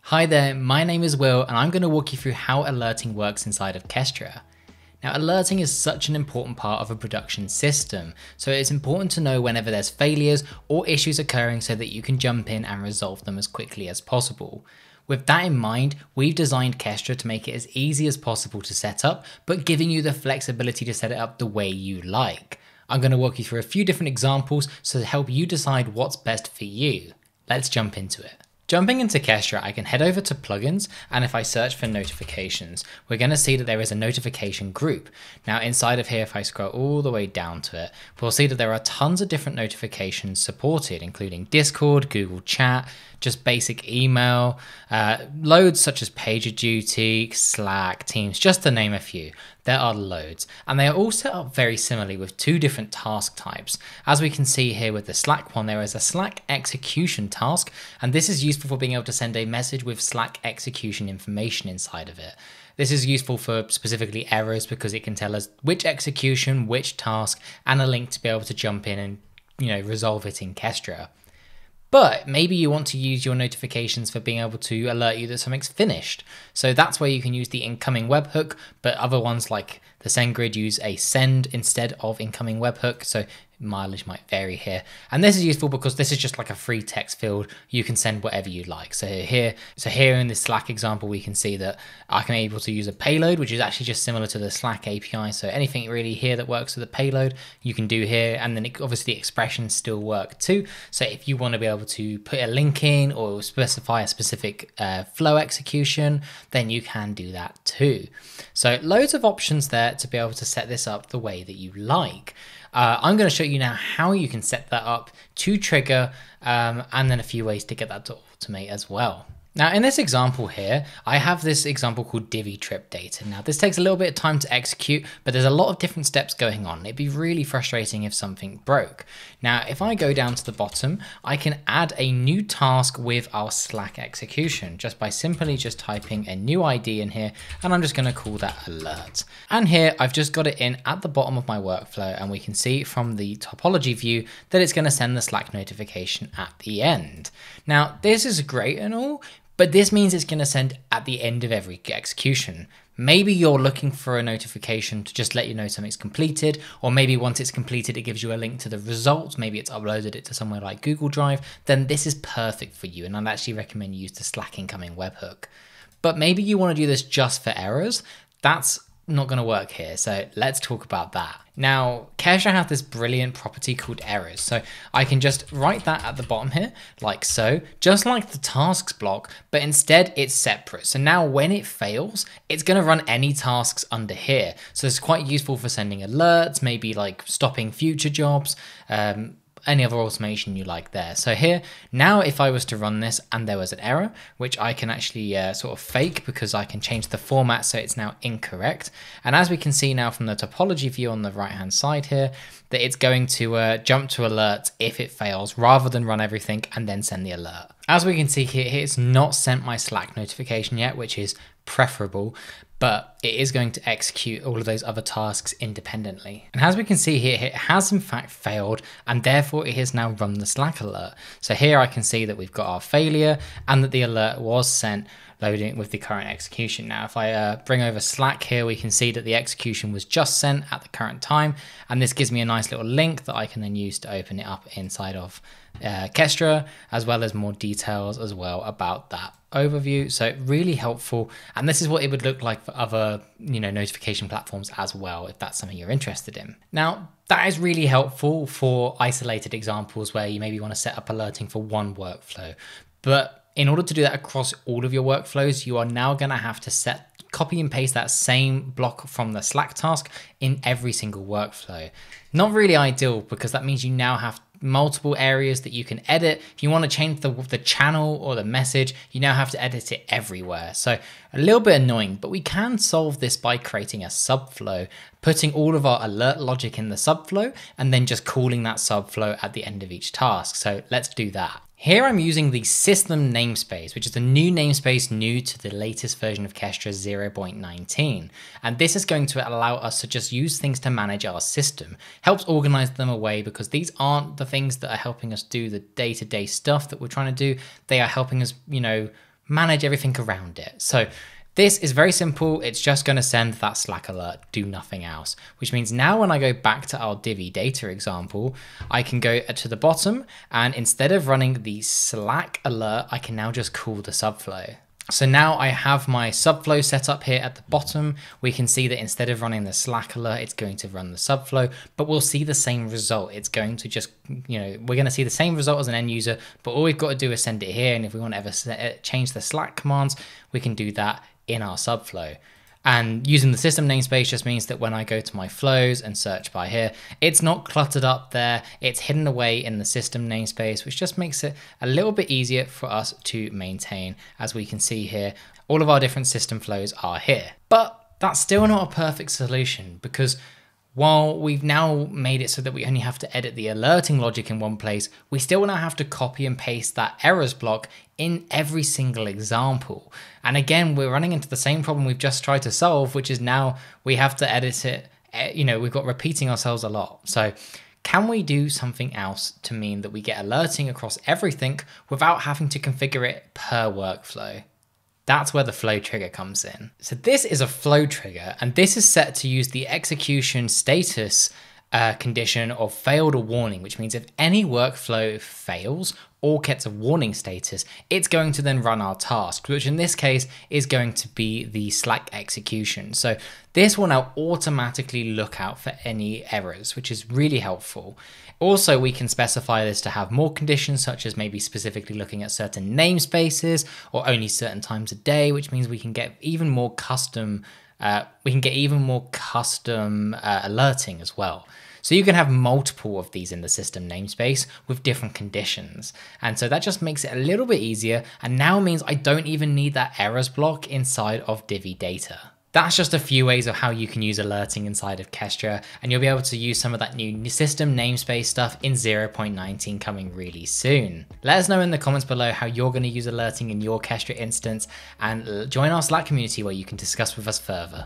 Hi there, my name is Will and I'm going to walk you through how alerting works inside of Kestra. Now, alerting is such an important part of a production system, so it's important to know whenever there's failures or issues occurring so that you can jump in and resolve them as quickly as possible. With that in mind, we've designed Kestra to make it as easy as possible to set up, but giving you the flexibility to set it up the way you like. I'm going to walk you through a few different examples to help you decide what's best for you. Let's jump into it. Jumping into Kestra, I can head over to plugins, and if I search for notifications, we're going to see that there is a notification group. Now inside of here, if I scroll all the way down to it, we'll see that there are tons of different notifications supported, including Discord, Google Chat, just basic email, loads such as PagerDuty, Slack, Teams, just to name a few. There are loads, and they are all set up very similarly with two different task types. As we can see here with the Slack one, there is a Slack execution task, and this is useful for being able to send a message with Slack execution information inside of it. This is useful for specifically errors because it can tell us which execution, which task, and a link to be able to jump in and resolve it in Kestra. But maybe you want to use your notifications for being able to alert you that something's finished. So that's where you can use the incoming webhook, but other ones like the SendGrid use a send instead of incoming webhook. So mileage might vary here. And this is useful because this is just like a free text field. You can send whatever you like. So here in this Slack example, we can see that I can be able to use a payload, which is actually just similar to the Slack API. So anything really here that works with a payload, you can do here. And then obviously the expressions still work too. So if you want to be able to put a link in or specify a specific flow execution, then you can do that too. So loads of options there to be able to set this up the way that you like. I'm going to show you now how you can set that up to trigger and then a few ways to get that to automate as well. Now in this example here, I have this example called Divi trip data. Now this takes a little bit of time to execute, but there's a lot of different steps going on. It'd be really frustrating if something broke. Now if I go down to the bottom, I can add a new task with our Slack execution just by simply just typing a new ID in here, and I'm just going to call that alert. And here I've just got it in at the bottom of my workflow, and we can see from the topology view that it's going to send the Slack notification at the end. Now this is great and all, but this means it's going to send at the end of every execution. Maybe you're looking for a notification to just let you know something's completed, or maybe once it's completed, it gives you a link to the results. Maybe it's uploaded it to somewhere like Google Drive. Then this is perfect for you, and I'd actually recommend you use the Slack incoming webhook. But maybe you want to do this just for errors. That's not going to work here, so let's talk about that. Now, Kestra has this brilliant property called errors, so I can just write that at the bottom here, like so, just like the tasks block, but instead it's separate. So now when it fails, it's going to run any tasks under here. So it's quite useful for sending alerts, maybe like stopping future jobs, any other automation you like there. So here, now if I was to run this and there was an error, which I can actually sort of fake because I can change the format so it's now incorrect. And as we can see now from the topology view on the right hand side here, that it's going to jump to alert if it fails rather than run everything and then send the alert. As we can see here, it's not sent my Slack notification yet, which is preferable, but it is going to execute all of those other tasks independently. And as we can see here, it has in fact failed, and therefore it has now run the Slack alert. So here I can see that we've got our failure and that the alert was sent loading with the current execution. Now, if I bring over Slack here, we can see that the execution was just sent at the current time, and this gives me a nice little link that I can then use to open it up inside of Kestra, as well as more details as well about that overview. So really helpful, and this is what it would look like for other notification platforms as well, if that's something you're interested in. Now that is really helpful for isolated examples where you maybe want to set up alerting for one workflow, but in order to do that across all of your workflows, you are now going to have to copy and paste that same block from the Slack task in every single workflow. Not really ideal, because that means you now have multiple areas that you can edit. If you want to change the channel or the message, you now have to edit it everywhere. So a little bit annoying, but we can solve this by creating a subflow, putting all of our alert logic in the subflow, and then just calling that subflow at the end of each task. So let's do that. Here I'm using the system namespace, which is the new namespace new to the latest version of Kestra 0.19. And this is going to allow us to just use things to manage our system. Helps organize them away, because these aren't the things that are helping us do the day-to-day stuff that we're trying to do. They are helping us, manage everything around it. So this is very simple. It's just going to send that Slack alert, do nothing else, which means now when I go back to our Divi data example, I can go to the bottom, and instead of running the Slack alert, I can now just call the Subflow. So now I have my Subflow set up here at the bottom. We can see that instead of running the Slack alert, it's going to run the Subflow, but we'll see the same result. It's going to just, we're going to see the same result as an end user, but all we've got to do is send it here. And if we want to ever change the Slack commands, we can do that in our Subflow. And using the system namespace just means that when I go to my flows and search by here, it's not cluttered up there. It's hidden away in the system namespace, which just makes it a little bit easier for us to maintain. As we can see here, all of our different system flows are here. But that's still not a perfect solution, because while we've now made it so that we only have to edit the alerting logic in one place, we still now have to copy and paste that errors block in every single example. And again, we're running into the same problem we've just tried to solve, which is now we have to edit it. We've got repeating ourselves a lot. So can we do something else to mean that we get alerting across everything without having to configure it per workflow? That's where the flow trigger comes in. So this is a flow trigger, and this is set to use the execution status condition of failed or warning, which means if any workflow fails or gets a warning status, it's going to then run our task, which in this case is going to be the Slack execution. So this will now automatically look out for any errors, which is really helpful. Also, we can specify this to have more conditions, such as maybe specifically looking at certain namespaces or only certain times a day, which means we can get even more custom alerting as well. So you can have multiple of these in the system namespace with different conditions. And so that just makes it a little bit easier, and now means I don't even need that errors block inside of Divi data. That's just a few ways of how you can use alerting inside of Kestra, and you'll be able to use some of that new system namespace stuff in 0.19 coming really soon. Let us know in the comments below how you're going to use alerting in your Kestra instance, and join our Slack community where you can discuss with us further.